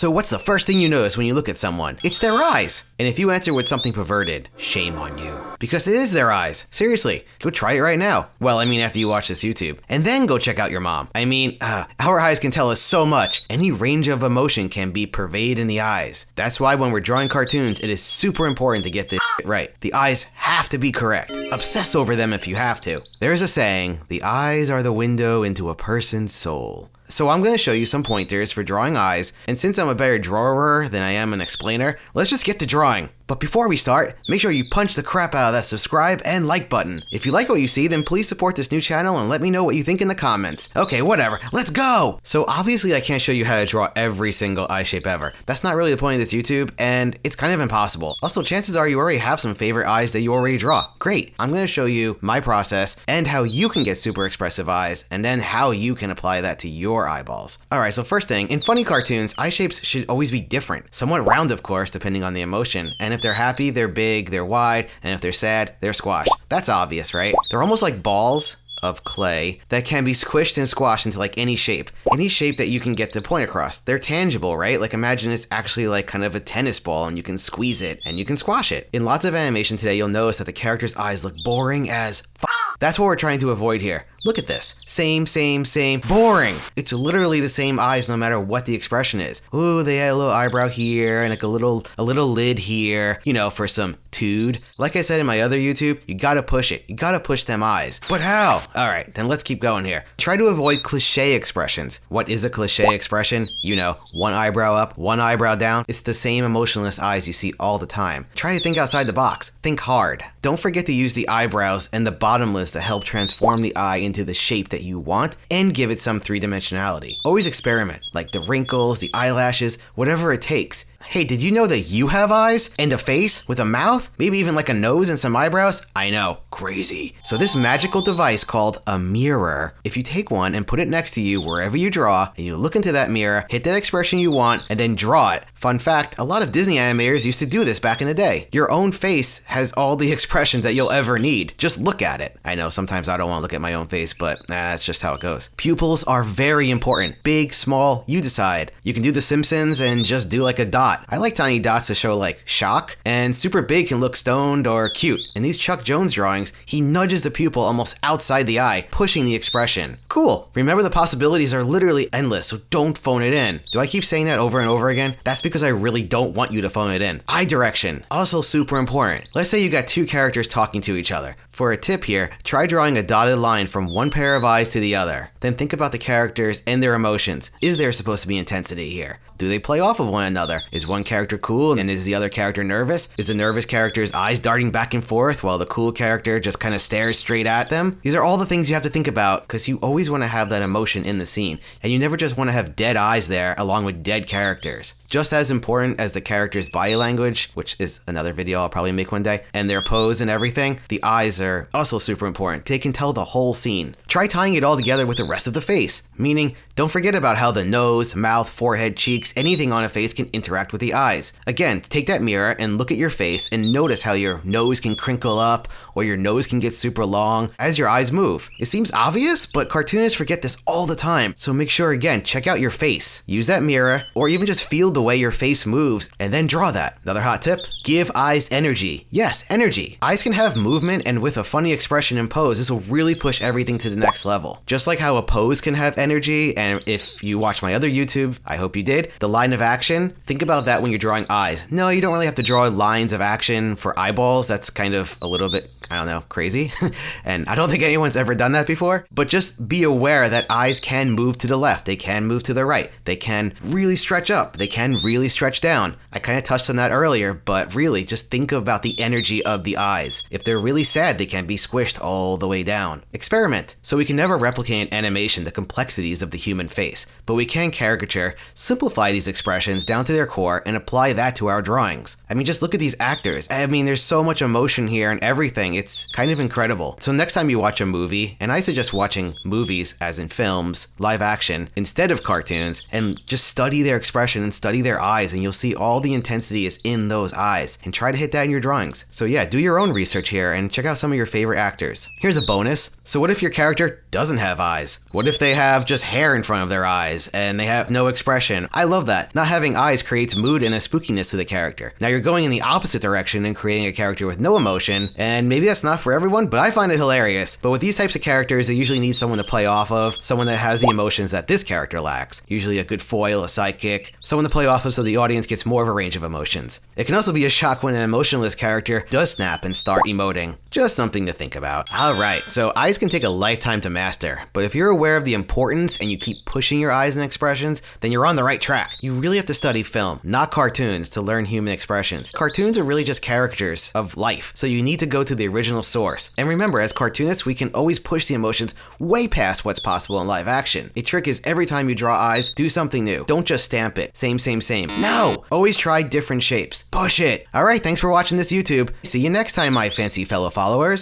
So what's the first thing you notice when you look at someone? It's their eyes. And if you answer with something perverted, shame on you. Because it is their eyes. Seriously, go try it right now. Well, I mean after you watch this YouTube. And then go check out your mom. I mean, our eyes can tell us so much. Any range of emotion can be pervaded in the eyes. That's why when we're drawing cartoons, it is super important to get this right. The eyes have to be correct. Obsess over them if you have to. There's a saying, the eyes are the window into a person's soul. So I'm going to show you some pointers for drawing eyes, and since I'm a better drawer than I am an explainer, let's just get to drawing. But before we start, make sure you punch the crap out of that subscribe and like button. If you like what you see, then please support this new channel and let me know what you think in the comments. Okay, whatever, let's go! So obviously I can't show you how to draw every single eye shape ever. That's not really the point of this YouTube, and it's kind of impossible. Also, chances are you already have some favorite eyes that you already draw. Great, I'm going to show you my process and how you can get super expressive eyes, and then how you can apply that to your eyeballs. Alright, so first thing, in funny cartoons, eye shapes should always be different. Somewhat round, of course, depending on the emotion, and if they're happy, they're big, they're wide, and if they're sad, they're squashed. That's obvious, right? They're almost like balls of clay that can be squished and squashed into like any shape that you can get the point across. They're tangible, right? Like imagine it's actually like kind of a tennis ball and you can squeeze it and you can squash it. In lots of animation today, you'll notice that the characters' eyes look boring as That's what we're trying to avoid here. Look at this. Same, boring. It's literally the same eyes no matter what the expression is. Ooh, they had a little eyebrow here and like a little lid here, you know, for some tude. Like I said in my other YouTube, you gotta push it. You gotta push them eyes. But how? Alright, then let's keep going here. Try to avoid cliche expressions. What is a cliche expression? You know, one eyebrow up, one eyebrow down. It's the same emotionless eyes you see all the time. Try to think outside the box. Think hard. Don't forget to use the eyebrows and the bottomless to help transform the eye into the shape that you want and give it some three-dimensionality. Always experiment, like the wrinkles, the eyelashes, whatever it takes. Hey, did you know that you have eyes and a face with a mouth? Maybe even like a nose and some eyebrows? I know, crazy. So this magical device called a mirror, if you take one and put it next to you wherever you draw, and you look into that mirror, hit that expression you want, and then draw it. Fun fact, a lot of Disney animators used to do this back in the day. Your own face has all the expressions that you'll ever need. Just look at it. I know sometimes I don't want to look at my own face, but that's just how it goes. Pupils are very important. Big, small, you decide. You can do The Simpsons and just do like a dot. I like tiny dots to show like shock, and super big can look stoned or cute. In these Chuck Jones drawings, he nudges the pupil almost outside the eye, pushing the expression. Cool. Remember, the possibilities are literally endless, so don't phone it in. Do I keep saying that over and over again? That's because I really don't want you to phone it in. Eye direction, also super important. Let's say you got two characters talking to each other. For a tip here, try drawing a dotted line from one pair of eyes to the other. Then think about the characters and their emotions. Is there supposed to be intensity here? Do they play off of one another? Is one character cool and is the other character nervous? Is the nervous character's eyes darting back and forth while the cool character just kind of stares straight at them? These are all the things you have to think about because you always want to have that emotion in the scene, and you never just want to have dead eyes there along with dead characters. Just as important as the character's body language, which is another video I'll probably make one day, and their pose and everything, the eyes are also super important. They can tell the whole scene. Try tying it all together with the rest of the face, meaning don't forget about how the nose, mouth, forehead, cheeks, anything on a face can interact with the eyes. Again, take that mirror and look at your face and notice how your nose can crinkle up or your nose can get super long as your eyes move. It seems obvious, but cartoonists forget this all the time. So make sure, again, check out your face. Use that mirror or even just feel the way your face moves and then draw that. Another hot tip, give eyes energy. Yes, energy. Eyes can have movement, and with a funny expression and pose, this will really push everything to the next level. Just like how a pose can have energy, and if you watch my other YouTube, I hope you did, the line of action, think about that when you're drawing eyes. No, you don't really have to draw lines of action for eyeballs. That's kind of a little bit, I don't know, crazy. And I don't think anyone's ever done that before, but just be aware that eyes can move to the left. They can move to the right. They can really stretch up. They can really stretch down. I kind of touched on that earlier, but really just think about the energy of the eyes. If they're really sad, they can be squished all the way down. Experiment. So we can never replicate in animation the complexities of the human face, but we can caricature, simplify these expressions down to their core and apply that to our drawings. I mean, just look at these actors. I mean, there's so much emotion here and everything. It's kind of incredible. So next time you watch a movie, and I suggest watching movies as in films, live action, instead of cartoons, and just study their expression and study their eyes, and you'll see all the intensity is in those eyes, and try to hit that in your drawings. So yeah, do your own research here and check out some of your favorite actors. Here's a bonus. So what if your character doesn't have eyes? What if they have just hair in front of their eyes, and they have no expression. I love that. Not having eyes creates mood and a spookiness to the character. Now you're going in the opposite direction and creating a character with no emotion, and maybe that's not for everyone, but I find it hilarious. But with these types of characters, they usually need someone to play off of, someone that has the emotions that this character lacks. Usually a good foil, a sidekick, someone to play off of so the audience gets more of a range of emotions. It can also be a shock when an emotionless character does snap and start emoting. Just something to think about. Alright, so eyes can take a lifetime to master, but if you're aware of the importance and you keep pushing your eyes and expressions, then you're on the right track. You really have to study film, not cartoons, to learn human expressions. Cartoons are really just caricatures of life, so you need to go to the original source. And remember, as cartoonists, we can always push the emotions way past what's possible in live action. A trick is every time you draw eyes, do something new. Don't just stamp it. Same, same, same. No! Always try different shapes. Push it! Alright, thanks for watching this YouTube. See you next time, my fancy fellow followers.